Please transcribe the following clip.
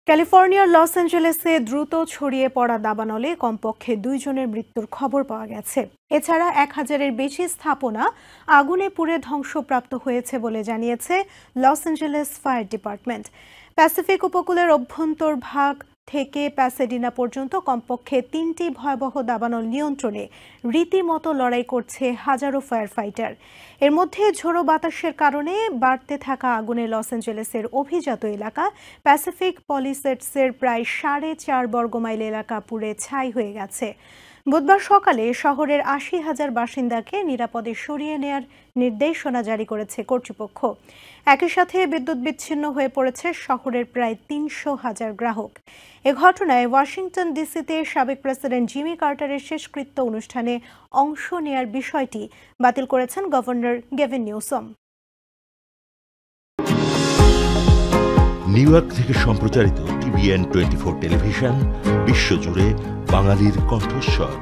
ক্যালিফোর্নিয়ার লস অ্যাঞ্জেলেসে দ্রুত ছড়িয়ে পড়া দাবানলে কমপক্ষে 2 জনের মৃত্যুর খবর পাওয়া গেছে। এছাড়া 1000-এর বেশি স্থাপনা আগুনে পুড়ে ধ্বংসপ্রাপ্ত হয়েছে বলে জানিয়েছে Los Angeles fire department. Pacific উপকূলের অভ্যন্তরভাগ থেকে প্যাসাডিনা পর্যন্ত কমপক্ষে 3টি ভয়াবহ দাবানল নিয়ন্ত্রণে রীতিমতো লড়াই করছে হাজারো ফায়ার ফাইটার। এর মধ্যে ঝোড়ো বাতাসের কারণে বাড়তে থাকা আগুনে লস অ্যাঞ্জেলেসের অভিজাত এলাকা প্যাসিফিক পলিসেডসের প্রায় 4.5 বর্গমাইল এলাকা পুড়ে ছাই হয়ে গেছে। বুধবার সকালে শহরের 80,000 বাসিন্দাকে নিরাপদে সরিয়ে নেয়ার নির্দেশনা জারি করেছে কর্তৃপক্ষ। একই সাথে বিদ্যুৎ বিচ্ছিন্ন হয়ে পড়েছে শহরের প্রায় 300,000 গ্রাহক। এ ঘটনায় ওয়াশিংটন ডিসিতে সাবেক প্রেসিডেন্ট জিমি কার্টারের শেষকৃত্য অনুষ্ঠানে অংশ নেয়ার বিষয়টি বাতিল করেছেন governor Gavin Newsom. New York থেকে সম্প্রচারিত TVN 24 টেলিভিশন বিশ্বজুড়ে বাঙালির কণ্ঠস্বর।